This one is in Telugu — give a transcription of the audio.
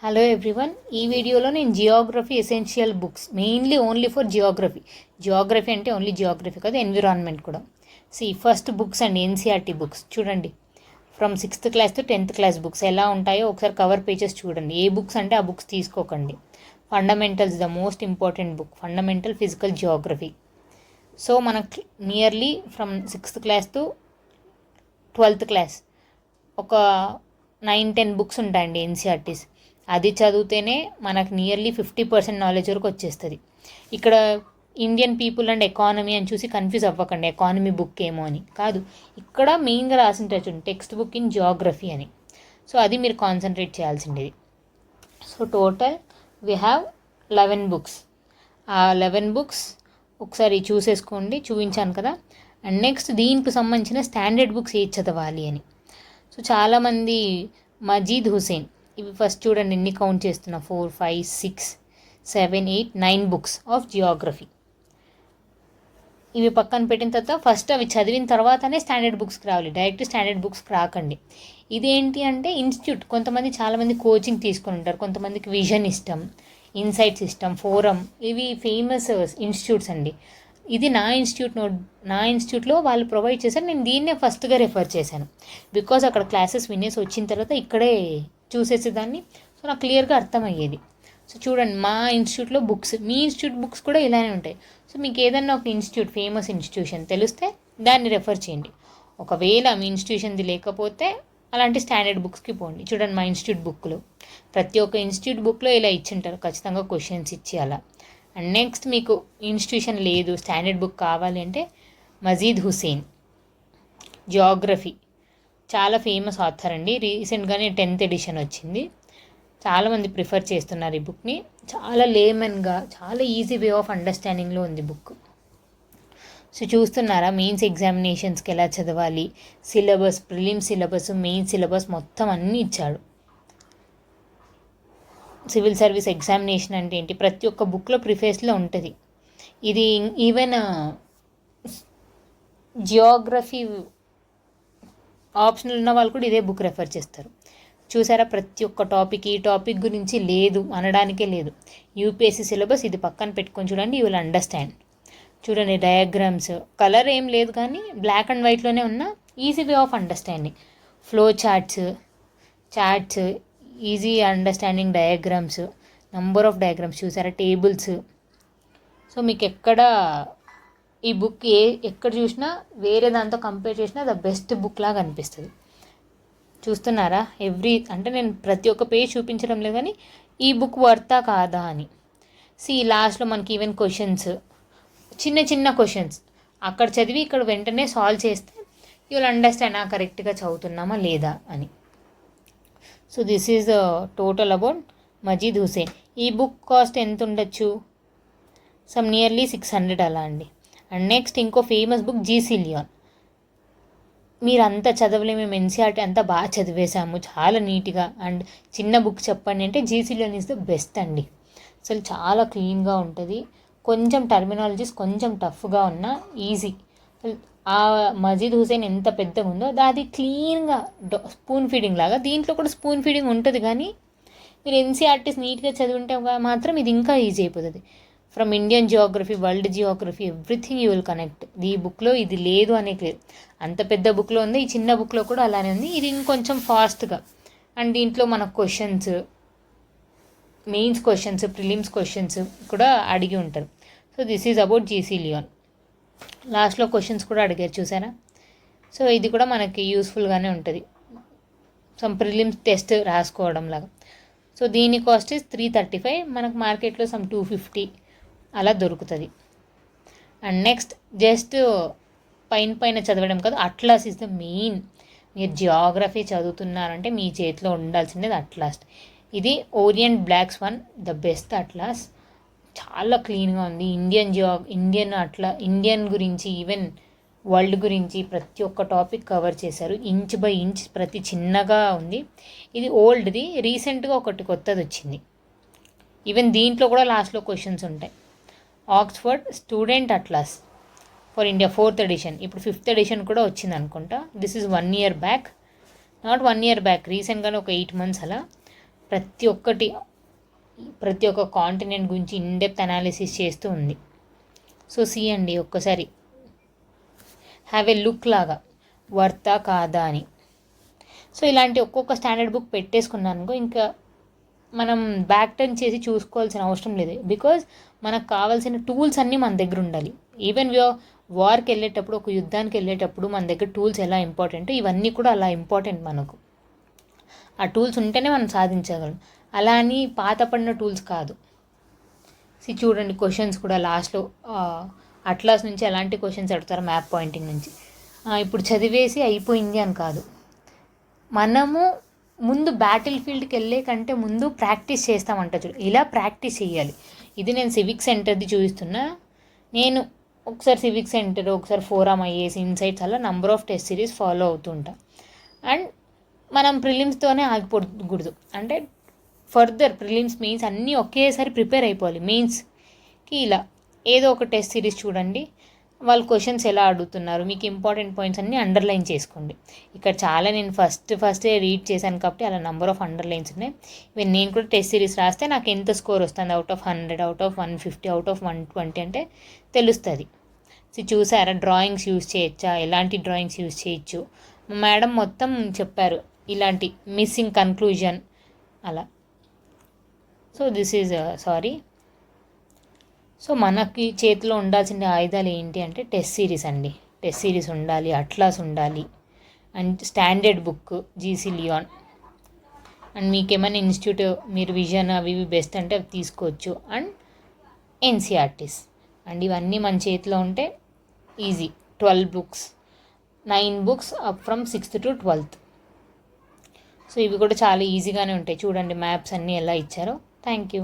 హలో ఎవ్రీవన్, ఈ వీడియోలో నేను Geography essential books mainly only for Geography అంటే ఓన్లీ జియోగ్రఫీ కాదు, ఎన్విరాన్మెంట్ కూడా. ఫస్ట్ బుక్స్ అండి, ఎన్సీఆర్టీ బుక్స్ చూడండి. From 6th class to 10th class books ఎలా ఉంటాయో ఒకసారి కవర్ పేజెస్ చూడండి. ఏ బుక్స్ అంటే ఆ బుక్స్ తీసుకోకండి. Fundamentals the most important book, fundamental physical geography. So మనకు nearly from 6th class to 12th class ఒక 9-10 బుక్స్ ఉంటాయండి ఎన్సీఆర్టీస్. అది చదివితేనే మనకు నియర్లీ 50% నాలెడ్జ్ వరకు వచ్చేస్తుంది. ఇక్కడ ఇండియన్ పీపుల్ అండ్ ఎకానమీ అని చూసి కన్ఫ్యూజ్ అవ్వకండి, ఎకానమీ బుక్ ఏమో అని కాదు. ఇక్కడ మెయిన్గా రాసింటారు టెక్స్ట్ బుక్ ఇన్ జియోగ్రఫీ అని. సో అది మీరు కాన్సన్ట్రేట్ చేయాల్సిండేది. So total we have 11 books. ఆ 11 బుక్స్ ఒకసారి చూసేసుకోండి, చూపించాను కదా. అండ్ నెక్స్ట్ దీనికి సంబంధించిన స్టాండర్డ్ బుక్స్ ఏది చదవాలి అని. సో చాలామంది మజీద్ హుసేన్, ఇవి ఫస్ట్ చూడండి ఎన్ని కౌంట్ చేస్తున్నా, 4, 5, 6, 7, 8, 9 బుక్స్ ఆఫ్ జియోగ్రఫీ. ఇవి పక్కన పెట్టిన తర్వాత ఫస్ట్ అవి చదివిన తర్వాతనే స్టాండర్డ్ బుక్స్కి రావాలి, డైరెక్ట్ స్టాండర్డ్ బుక్స్కి రాకండి. ఇదేంటి అంటే ఇన్స్టిట్యూట్, కొంతమంది చాలామంది కోచింగ్ తీసుకొని ఉంటారు, కొంతమందికి విజన్ ఇష్టం, ఇన్సైట్స్ ఇష్టం, ఫోరం, ఇవి ఫేమస్ ఇన్స్టిట్యూట్స్ అండి. ఇది నా ఇన్స్టిట్యూట్లో వాళ్ళు ప్రొవైడ్ చేశారు. నేను దీన్నే ఫస్ట్గా రెఫర్ చేశాను, బికాజ్ అక్కడ క్లాసెస్ వినేసి వచ్చిన తర్వాత ఇక్కడే చూసేసేదాన్ని. సో నాకు క్లియర్గా అర్థమయ్యేది. సో చూడండి, మా ఇన్స్టిట్యూట్లో బుక్స్, మీ ఇన్స్టిట్యూట్ బుక్స్ కూడా ఇలానే ఉంటాయి. సో మీకు ఏదన్నా ఒక ఇన్స్టిట్యూట్, ఫేమస్ ఇన్స్టిట్యూషన్ తెలిస్తే దాన్ని రెఫర్ చేయండి. ఒకవేళ మీ ఇన్స్టిట్యూషన్ది లేకపోతే అలాంటి స్టాండర్డ్ బుక్స్కి పోండి. చూడండి మా ఇన్స్టిట్యూట్ బుక్లో, ప్రతి ఒక్క ఇన్స్టిట్యూట్ బుక్లో ఇలా ఇచ్చింటారు, ఖచ్చితంగా క్వశ్చన్స్ ఇచ్చి అలా. అండ్ నెక్స్ట్ మీకు ఇన్స్టిట్యూషన్ లేదు, స్టాండర్డ్ బుక్ కావాలి అంటే మజీద్ హుసేన్ జియోగ్రఫీ, చాలా ఫేమస్ ఆథర్ అండి. రీసెంట్గానే 10th ఎడిషన్ వచ్చింది. చాలామంది ప్రిఫర్ చేస్తున్నారు ఈ బుక్ని. చాలా లేమన్గా, చాలా ఈజీ వే ఆఫ్ అండర్స్టాండింగ్లో ఉంది బుక్. సో చూస్తున్నారా, మెయిన్స్ ఎగ్జామినేషన్స్కి ఎలా చదవాలి, syllabus, prelims syllabus, main syllabus మొత్తం అన్నీ ఇచ్చాడు. సివిల్ సర్వీస్ ఎగ్జామినేషన్ అంటే ఏంటి, ప్రతి ఒక్క బుక్లో ప్రిఫేస్లో ఉంటుంది. ఇది ఈవెన్ జియోగ్రఫీ ఆప్షనల్ ఉన్న వాళ్ళు కూడా ఇదే బుక్ రెఫర్ చేస్తారు. చూసారా, ప్రతి ఒక్క టాపిక్, ఈ టాపిక్ గురించి లేదు అనడానికే లేదు. యూపీఎస్సీ సిలబస్ ఇది పక్కన పెట్టుకొని చూడండి, యూ విల్ అండర్స్టాండ్. చూడండి డయాగ్రామ్స్, కలర్ ఏం లేదు కానీ బ్లాక్ అండ్ వైట్లోనే ఉన్న easy way of understanding. Flow charts, easy understanding, diagrams, number of diagrams చూసారా, టేబుల్స్. సో మీకు ఈ బుక్ ఎక్కడ చూసినా వేరే దాంతో కంపేర్ చేసినా ద బెస్ట్ బుక్ లాగా అనిపిస్తుంది. చూస్తున్నారా, అంటే నేను ప్రతి ఒక్క పేజ్ చూపించడం లేదు కానీ ఈ బుక్ వర్తా కాదా అని. లాస్ట్లో మనకి ఈవెన్ క్వశ్చన్స్, చిన్న క్వశ్చన్స్ అక్కడ చదివి ఇక్కడ వెంటనే సాల్వ్ చేస్తే యూ విల్ అండర్స్టాండ్ కరెక్ట్గా చదువుతున్నామా లేదా అని. So this is total about Majid Hussain. ఈ బుక్ కాస్ట్ ఎంత ఉండొచ్చు, నియర్లీ 600 అలా అండి. అండ్ నెక్స్ట్ ఇంకో ఫేమస్ బుక్ జీసీ లియోన్. మీరు అంతా చదవలేము, మేము ఎన్సీఆర్టీ అంతా బాగా చదివేశాము చాలా నీట్గా. అండ్ చిన్న బుక్ చెప్పండి అంటే GC Leong is the best అండి. అసలు చాలా క్లీన్గా ఉంటుంది, కొంచెం టర్మినాలజీస్ కొంచెం టఫ్గా ఉన్న ఈజీ. ఆ మజీద్ హుసేన్ ఎంత పెద్దగా ఉందో అది క్లీన్గా స్పూన్ ఫీడింగ్ లాగా, దీంట్లో కూడా స్పూన్ ఫీడింగ్ ఉంటుంది. కానీ మీరు ఎన్సీఆర్టీస్ నీట్గా చదివింటే మాత్రం ఇది ఇంకా ఈజీ అయిపోతుంది. From Indian Geography, world Geography, everything you will connect. ఈ బుక్లో ఇది లేదు అనే లేదు, అంత పెద్ద బుక్లో ఉంది, ఈ చిన్న బుక్లో కూడా అలానే ఉంది. ఇది ఇంకొంచెం ఫాస్ట్గా. అండ్ దీంట్లో మన questions, mains questions, prelims questions కూడా అడిగి ఉంటారు. So this is about GC Leong. లాస్ట్లో క్వశ్చన్స్ కూడా అడిగారు చూసారా. సో ఇది కూడా మనకి యూస్ఫుల్గానే ఉంటుంది, ప్రిలిమ్స్ టెస్ట్ రాసుకోవడం లాగా. సో దీని కాస్ట్ ఇస్ 335, మనకు మార్కెట్లో 250 అలా దొరుకుతుంది. అండ్ నెక్స్ట్ జస్ట్ పైన చదవడం కాదు, అట్లాస్ ఇస్ ద మెయిన్. మీరు జియోగ్రఫీ చదువుతున్నారంటే మీ చేతిలో ఉండాల్సిందేది అట్లాస్. ఇది Orient Black Swan, the best atlas. చాలా క్లీన్గా ఉంది. ఇండియన్ గురించి, ఈవెన్ వరల్డ్ గురించి ప్రతి ఒక్క టాపిక్ కవర్ చేశారు, ఇంచ్ బై ఇంచ్, ప్రతి చిన్నగా ఉంది. ఇది ఓల్డ్ది, రీసెంట్గా ఒకటి కొత్తది వచ్చింది. ఈవెన్ దీంట్లో కూడా లాస్ట్లో క్వశ్చన్స్ ఉంటాయి. Oxford student atlas for India 4th edition, ఇప్పుడు 5th ఎడిషన్ కూడా వచ్చింది అనుకుంటా. This is 1 year back, not 1 year back, రీసెంట్గానే ఒక 8 months అలా. ప్రతి ఒక్క కాంటినెంట్ గురించి ఇన్డెప్త్ అనాలిసిస్ చేస్తూ ఉంది. సో సీ అండి, ఒక్కసారి హ్యావ్ ఎ లుక్ లాగా వర్తా కాదా అని. సో ఇలాంటి ఒక్కొక్క స్టాండర్డ్ బుక్ పెట్టేసుకున్నానుకో ఇంకా మనం బ్యాక్ టర్న్ చేసి చూసుకోవాల్సిన అవసరం లేదు. బికాజ్ మనకు కావాల్సిన టూల్స్ అన్నీ మన దగ్గర ఉండాలి. ఈవెన్ వార్కి వెళ్ళేటప్పుడు, ఒక యుద్ధానికి వెళ్ళేటప్పుడు మన దగ్గర టూల్స్ ఎలా ఇంపార్టెంట్, ఇవన్నీ కూడా అలా ఇంపార్టెంట్ మనకు. ఆ టూల్స్ ఉంటేనే మనం సాధించగలం. అలా అని పాత పడిన టూల్స్ కాదు. చూడండి క్వశ్చన్స్ కూడా లాస్ట్లో అట్లాస్ నుంచి ఎలాంటి క్వశ్చన్స్ అడుగుతారు, మ్యాప్ పాయింటింగ్ నుంచి. ఇప్పుడు చదివేసి అయిపోయింది అని కాదు, మనము ముందు బ్యాటిల్ ఫీల్డ్కి వెళ్ళే కంటే ముందు ప్రాక్టీస్ చేస్తామంట చూడు, ఇలా ప్రాక్టీస్ చేయాలి. ఇది నేను సివిక్ సెంటర్ది చూపిస్తున్నా. నేను ఒకసారి సివిక్ సెంటర్, ఒకసారి ఫోరం ఐఏఎస్, ఇన్సైట్స్, అలా number of test series follow అవుతుంటా. అండ్ మనం ప్రిలిమ్స్తోనే ఆగిపోకూడదు. అంటే ఫర్దర్ ప్రిలిమ్స్, మెయిన్స్ అన్నీ ఒకేసారి ప్రిపేర్ అయిపోవాలి. మెయిన్స్కి ఇలా ఏదో ఒక టెస్ట్ సిరీస్ చూడండి, వాళ్ళు క్వశ్చన్స్ ఎలా అడుగుతున్నారు, మీకు ఇంపార్టెంట్ పాయింట్స్ అన్నీ అండర్లైన్ చేసుకోండి. ఇక్కడ చాలా నేను ఫస్టే రీడ్ చేశాను కాబట్టి అలా నెంబర్ ఆఫ్ అండర్లైన్స్ ఉన్నాయి. ఈవెన్ నేను కూడా టెస్ట్ సిరీస్ రాస్తే నాకు ఎంత స్కోర్ వస్తుంది, out of 100, out of 150, out of 120 అంటే తెలుస్తుంది. చూసారా, డ్రాయింగ్స్ యూజ్ చేయొచ్చా, ఎలాంటి డ్రాయింగ్స్ యూజ్ చేయొచ్చు, మేడం మొత్తం చెప్పారు, ఇలాంటి మిస్సింగ్ కన్క్లూజన్ అలా. సో దిస్ ఈజ్ సో మనకి చేతిలో ఉండాల్సిన ఆయుధాలు ఏంటి అంటే టెస్ట్ సిరీస్ అండి. టెస్ట్ సిరీస్ ఉండాలి, అట్లాస్ ఉండాలి, and standard book GC Leong. And మీకు ఏమైనా ఇన్స్టిట్యూట్ మీరు విజన్ అవి బెస్ట్ అంటే అవి తీసుకోవచ్చు. అండ్ ఎన్సీఆర్టీస్ అండ్ ఇవన్నీ మన చేతిలో ఉంటే easy. 12 books, 9 books up from 6th to 12th. So ఇవి కూడా చాలా ఈజీగానే ఉంటాయి. చూడండి మ్యాప్స్ అన్నీ ఎలా ఇచ్చారో. Thank you.